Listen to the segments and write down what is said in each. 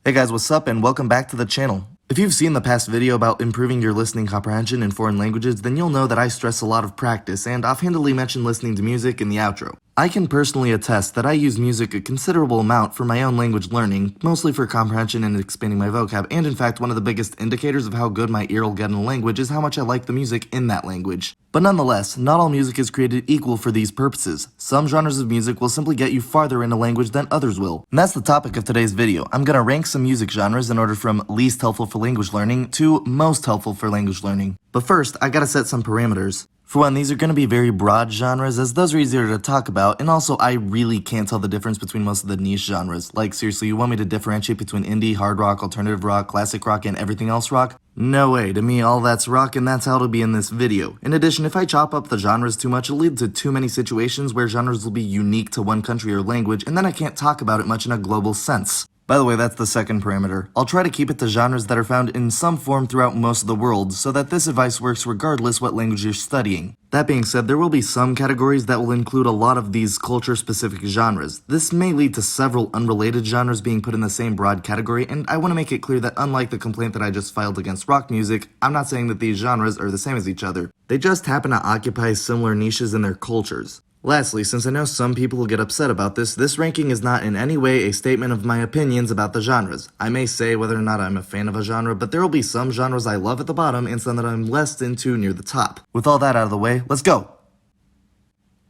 Hey guys, what's up and welcome back to the channel. If you've seen the past video about improving your listening comprehension in foreign languages, then you'll know that I stress a lot of practice and offhandedly mention listening to music in the outro. I can personally attest that I use music a considerable amount for my own language learning, mostly for comprehension and expanding my vocab, and in fact one of the biggest indicators of how good my ear will get in a language is how much I like the music in that language. But nonetheless, not all music is created equal for these purposes. Some genres of music will simply get you farther in a language than others will. And that's the topic of today's video. I'm gonna rank some music genres in order from least helpful for language learning to most helpful for language learning. But first, I gotta set some parameters. For one, these are going to be very broad genres, as those are easier to talk about, and also I really can't tell the difference between most of the niche genres. Like, seriously, you want me to differentiate between indie, hard rock, alternative rock, classic rock, and everything else rock? No way, to me all that's rock, and that's how it'll be in this video. In addition, if I chop up the genres too much, it'll lead to too many situations where genres will be unique to one country or language, and then I can't talk about it much in a global sense. By the way, that's the second parameter. I'll try to keep it to genres that are found in some form throughout most of the world, so that this advice works regardless what language you're studying. That being said, there will be some categories that will include a lot of these culture-specific genres. This may lead to several unrelated genres being put in the same broad category, and I want to make it clear that unlike the complaint that I just filed against rock music, I'm not saying that these genres are the same as each other. They just happen to occupy similar niches in their cultures. Lastly, since I know some people will get upset about this ranking is not in any way a statement of my opinions about the genres. I may say whether or not I'm a fan of a genre, but there will be some genres I love at the bottom and some that I'm less into near the top. With all that out of the way, let's go!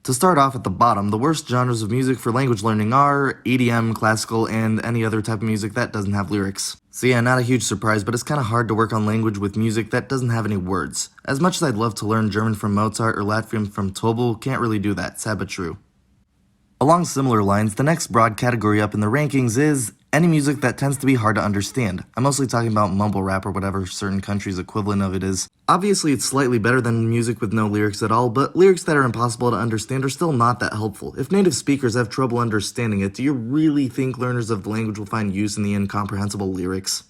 To start off at the bottom, the worst genres of music for language learning are EDM, classical, and any other type of music that doesn't have lyrics. So yeah, not a huge surprise, but it's kinda hard to work on language with music that doesn't have any words. As much as I'd love to learn German from Mozart or Latvian from Tobel, can't really do that, sad but true. Along similar lines, the next broad category up in the rankings is any music that tends to be hard to understand. I'm mostly talking about mumble rap or whatever certain countries' equivalent of it is. Obviously, it's slightly better than music with no lyrics at all, but lyrics that are impossible to understand are still not that helpful. If native speakers have trouble understanding it, do you really think learners of the language will find use in the incomprehensible lyrics?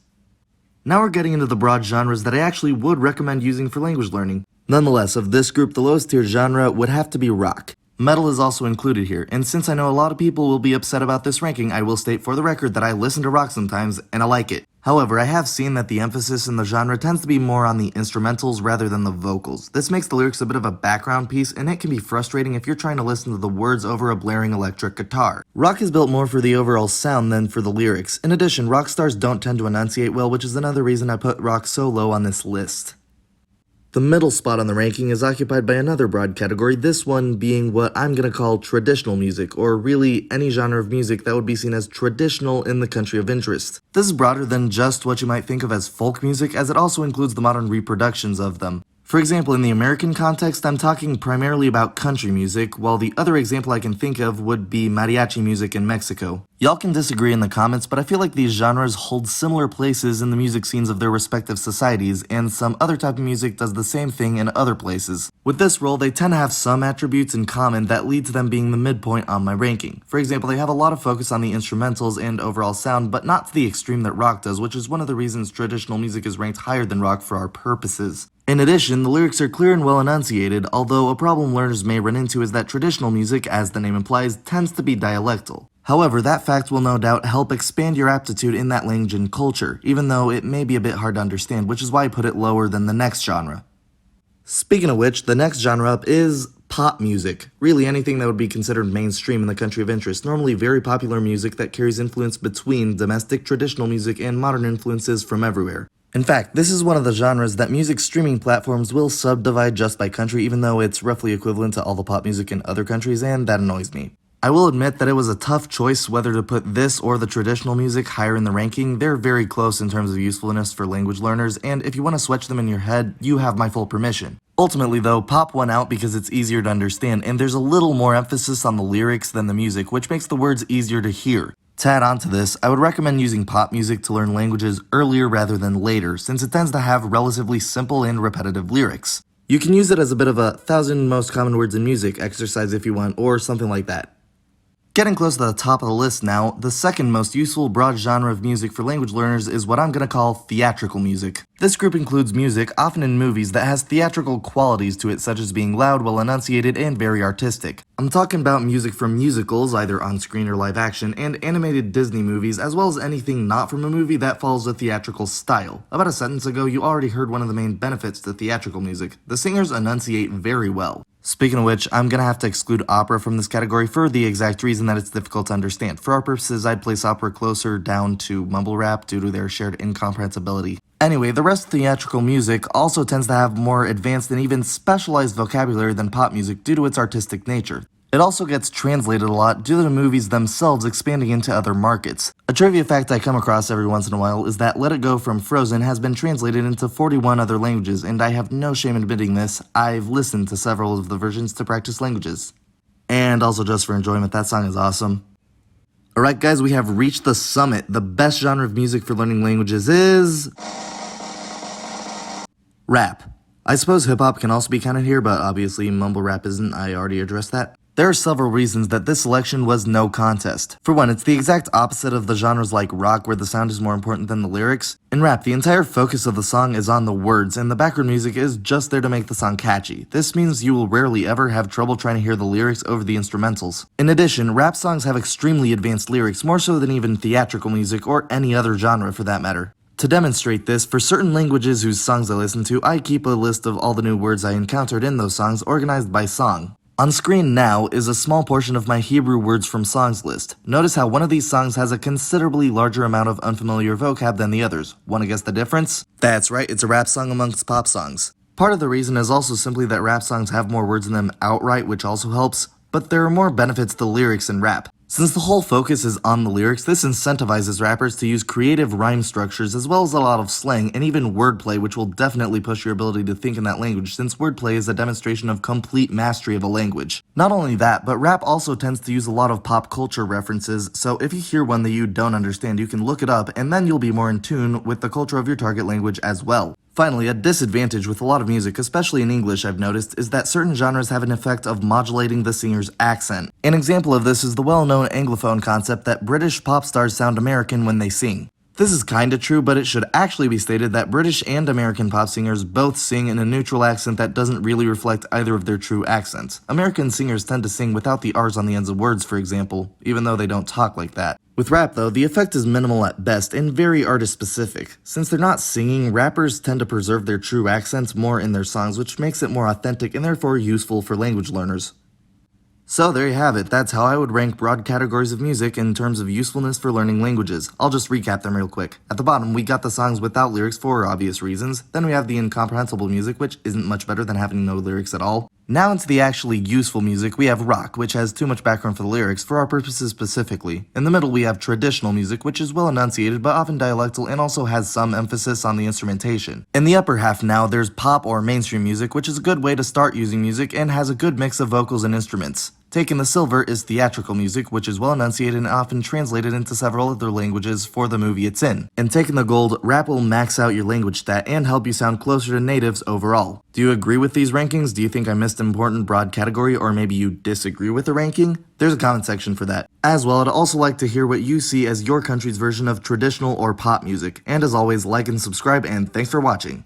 Now we're getting into the broad genres that I actually would recommend using for language learning. Nonetheless, of this group, the lowest tier genre would have to be rock. Metal is also included here, and since I know a lot of people will be upset about this ranking, I will state for the record that I listen to rock sometimes, and I like it. However, I have seen that the emphasis in the genre tends to be more on the instrumentals rather than the vocals. This makes the lyrics a bit of a background piece, and it can be frustrating if you're trying to listen to the words over a blaring electric guitar. Rock is built more for the overall sound than for the lyrics. In addition, rock stars don't tend to enunciate well, which is another reason I put rock so low on this list. The middle spot on the ranking is occupied by another broad category, this one being what I'm gonna call traditional music, or really any genre of music that would be seen as traditional in the country of interest. This is broader than just what you might think of as folk music, as it also includes the modern reproductions of them. For example, in the American context, I'm talking primarily about country music, while the other example I can think of would be mariachi music in Mexico. Y'all can disagree in the comments, but I feel like these genres hold similar places in the music scenes of their respective societies, and some other type of music does the same thing in other places. With this role, they tend to have some attributes in common that lead to them being the midpoint on my ranking. For example, they have a lot of focus on the instrumentals and overall sound, but not to the extreme that rock does, which is one of the reasons traditional music is ranked higher than rock for our purposes. In addition, the lyrics are clear and well enunciated, although a problem learners may run into is that traditional music, as the name implies, tends to be dialectal. However, that fact will no doubt help expand your aptitude in that language and culture, even though it may be a bit hard to understand, which is why I put it lower than the next genre. Speaking of which, the next genre up is pop music. Really anything that would be considered mainstream in the country of interest, normally very popular music that carries influence between domestic traditional music and modern influences from everywhere. In fact, this is one of the genres that music streaming platforms will subdivide just by country, even though it's roughly equivalent to all the pop music in other countries, and that annoys me. I will admit that it was a tough choice whether to put this or the traditional music higher in the ranking. They're very close in terms of usefulness for language learners, and if you want to switch them in your head, you have my full permission. Ultimately though, pop won out because it's easier to understand, and there's a little more emphasis on the lyrics than the music, which makes the words easier to hear. To add on to this, I would recommend using pop music to learn languages earlier rather than later, since it tends to have relatively simple and repetitive lyrics. You can use it as a bit of a 1,000 most common words in music exercise if you want, or something like that. Getting close to the top of the list now, the second most useful broad genre of music for language learners is what I'm gonna call theatrical music. This group includes music, often in movies, that has theatrical qualities to it, such as being loud, well enunciated, and very artistic. I'm talking about music from musicals, either on screen or live action, and animated Disney movies, as well as anything not from a movie that follows a theatrical style. About a sentence ago, you already heard one of the main benefits to theatrical music. The singers enunciate very well. Speaking of which, I'm gonna have to exclude opera from this category for the exact reason that it's difficult to understand. For our purposes, I'd place opera closer down to mumble rap due to their shared incomprehensibility. Anyway, the rest of theatrical music also tends to have more advanced and even specialized vocabulary than pop music due to its artistic nature. It also gets translated a lot due to the movies themselves expanding into other markets. A trivia fact I come across every once in a while is that Let It Go from Frozen has been translated into 41 other languages, and I have no shame in admitting this, I've listened to several of the versions to practice languages. And also just for enjoyment, that song is awesome. Alright guys, we have reached the summit. The best genre of music for learning languages is rap. I suppose hip-hop can also be counted here, but obviously mumble rap isn't, I already addressed that. There are several reasons that this selection was no contest. For one, it's the exact opposite of the genres like rock where the sound is more important than the lyrics. In rap, the entire focus of the song is on the words, and the background music is just there to make the song catchy. This means you will rarely ever have trouble trying to hear the lyrics over the instrumentals. In addition, rap songs have extremely advanced lyrics, more so than even theatrical music or any other genre for that matter. To demonstrate this, for certain languages whose songs I listen to, I keep a list of all the new words I encountered in those songs organized by song. On screen now is a small portion of my Hebrew words from songs list. Notice how one of these songs has a considerably larger amount of unfamiliar vocab than the others. Wanna guess the difference? That's right, it's a rap song amongst pop songs. Part of the reason is also simply that rap songs have more words in them outright, which also helps, but there are more benefits to lyrics in rap. Since the whole focus is on the lyrics, this incentivizes rappers to use creative rhyme structures as well as a lot of slang and even wordplay, which will definitely push your ability to think in that language since wordplay is a demonstration of complete mastery of a language. Not only that, but rap also tends to use a lot of pop culture references, so if you hear one that you don't understand, you can look it up and then you'll be more in tune with the culture of your target language as well. Finally, a disadvantage with a lot of music, especially in English I've noticed, is that certain genres have an effect of modulating the singer's accent. An example of this is the well-known Anglophone concept that British pop stars sound American when they sing. This is kinda true, but it should actually be stated that British and American pop singers both sing in a neutral accent that doesn't really reflect either of their true accents. American singers tend to sing without the R's on the ends of words, for example, even though they don't talk like that. With rap though, the effect is minimal at best and very artist-specific. Since they're not singing, rappers tend to preserve their true accents more in their songs, which makes it more authentic and therefore useful for language learners. So there you have it, that's how I would rank broad categories of music in terms of usefulness for learning languages. I'll just recap them real quick. At the bottom, we got the songs without lyrics for obvious reasons. Then we have the incomprehensible music, which isn't much better than having no lyrics at all. Now into the actually useful music, we have rock, which has too much background for the lyrics for our purposes specifically. In the middle, we have traditional music, which is well enunciated but often dialectal and also has some emphasis on the instrumentation. In the upper half now, there's pop or mainstream music, which is a good way to start using music and has a good mix of vocals and instruments. Taking the silver is theatrical music, which is well enunciated and often translated into several other languages for the movie it's in. And taking the gold, rap will max out your language stat and help you sound closer to natives overall. Do you agree with these rankings? Do you think I missed an important broad category, or maybe you disagree with the ranking? There's a comment section for that. As well, I'd also like to hear what you see as your country's version of traditional or pop music. And as always, like and subscribe, and thanks for watching.